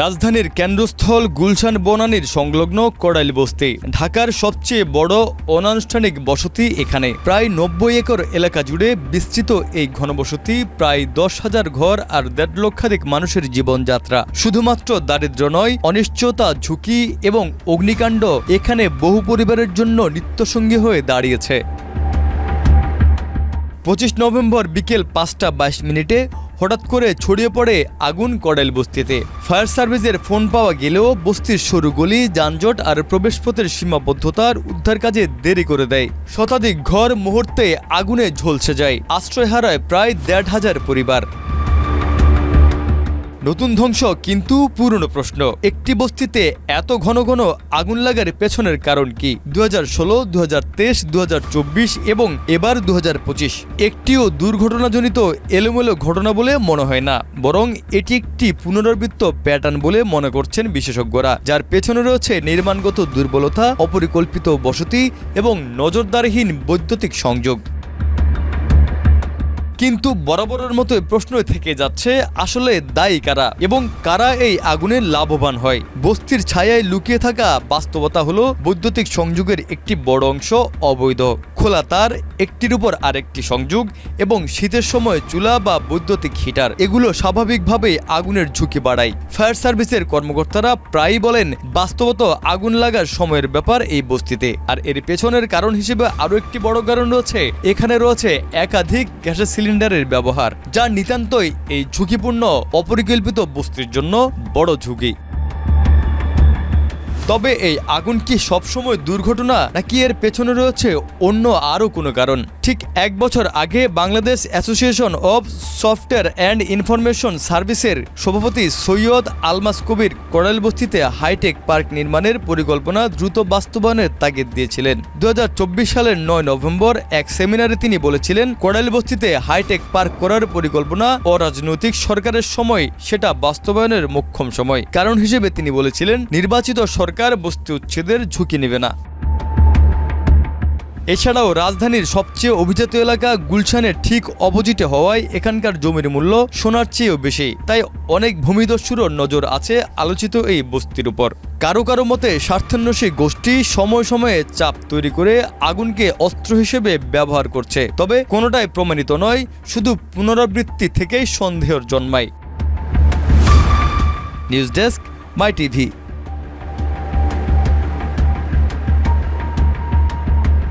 রাজধানীর কেন্দ্রস্থল গুলশান বনানীর সংলগ্ন কড়াইল বস্তি ঢাকার সবচেয়ে বড় অনানুষ্ঠানিক বসতি এখানে প্রায় ৯০ একর এলাকা জুড়ে বিস্তৃত এই ঘনবসতি প্রায় ১০,০০০ ঘর আর ১.৫ লক্ষাধিক মানুষের জীবনযাত্রা শুধুমাত্র দারিদ্র্য নয়, অনিশ্চয়তা, ঝুঁকি এবং অগ্নিকাণ্ড এখানে বহু পরিবারের জন্য নিত্যসঙ্গী হয়ে দাঁড়িয়েছে। ২৫ নভেম্বর বিকেল ৫টা ২২ মিনিটে হঠাৎ করে ছড়িয়ে পড়ে আগুন কড়াইল বস্তিতে। ফায়ার সার্ভিসের ফোন পাওয়া গেলেও বস্তির সরু গলি, যানজট আর প্রবেশপথের সীমাবদ্ধতার উদ্ধার কাজে দেরি করে দেয়। শতাধিক ঘর মুহূর্তে আগুনে ঝলসে যায়, আশ্রয় হারায় প্রায় ১৫০০ পরিবার। নতুন ধ্বংস কিন্তু পুরনো প্রশ্ন। একটি বস্তিতে এত ঘন ঘন আগুন লাগার পেছনের কারণ কি? ২০১৬, ২০২৩, ২০২৪ এবং এবার ২০২৫ একটিও দুর্ঘটনাজনিত এলোমেলো ঘটনা বলে মনে হয় না, বরং এটি একটি পুনরাবৃত্ত প্যাটার্ন বলে মনে করছেন বিশেষজ্ঞরা, যার পেছনে রয়েছে নির্মাণগত দুর্বলতা, অপরিকল্পিত বসতি এবং নজরদারিহীন বৈদ্যুতিক সংযোগ। কিন্তু বরাবরের মতোই প্রশ্ন থেকে যাচ্ছে, আসলে দায়ী কারা এবং কারা এই আগুনে লাভবান হয়? বস্তির ছায়ায় লুকিয়ে থাকা বাস্তবতা হলো বৈদ্যুতিক সংযোগের একটি বড় অংশ অবৈধ। খোলা তার, একটির উপর আরেকটি সংযোগ এবং শীতের সময় চুলা বা বৈদ্যুতিক হিটার, এগুলো স্বাভাবিকভাবেই আগুনের ঝুঁকি বাড়ায়। ফায়ার সার্ভিসের কর্মকর্তারা প্রায়ই বলেন, বাস্তবত আগুন লাগার সময়ের ব্যাপার এই বস্তিতে। আর এর পেছনের কারণ হিসেবে আরও একটি বড় কারণ রয়েছে, এখানে রয়েছে একাধিক গ্যাসের সিলিন্ডারের ব্যবহার, যা নিতান্তই এই ঝুঁকিপূর্ণ অপরিকল্পিত বস্তির জন্য বড় ঝুঁকি। তবে এই আগুন কি সবসময় দুর্ঘটনা, নাকি এর পেছনে রয়েছে অন্য আরও কোনো কারণ? ঠিক ১ বছর আগে Bangladesh association of software and information সার্ভিসের সভাপতি সৈয়দ আলমাস কবির কড়াইল বস্তিতে হাইটেক পার্ক নির্মাণের পরিকল্পনা দ্রুত বাস্তবায়নের তাগিদ দিয়েছিলেন। ২০২৪ সালের ৯ নভেম্বর এক সেমিনারে তিনি বলেছিলেন, কড়াইল বস্তিতে হাইটেক পার্ক করার পরিকল্পনা অরাজনৈতিক, সরকারের সময় সেটা বাস্তবায়নের মোক্ষম সময়। কারণ হিসেবে তিনি বলেছিলেন, নির্বাচিত সরকার বস্তি উচ্ছেদের ঝুঁকি নেবে না। এছাড়াও রাজধানীর সবচেয়ে অভিজাত এলাকা গুলশানের ঠিক অপোজিটে হওয়ায় এখানকার জমির মূল্য সোনার চেয়েও বেশি, তাই অনেক ভূমিদস্যুরও নজর আছে আলোচিত এই বস্তির উপর। কারো কারো মতে স্বার্থান্বেষী গোষ্ঠী সময় সময়ে চাপ তৈরি করে আগুনকে অস্ত্র হিসেবে ব্যবহার করছে, তবে কোনোটাই প্রমাণিত নয়, শুধু পুনরাবৃত্তি থেকেই সন্দেহের জন্মায়। নিউজ ডেস্ক, মাই টিভি।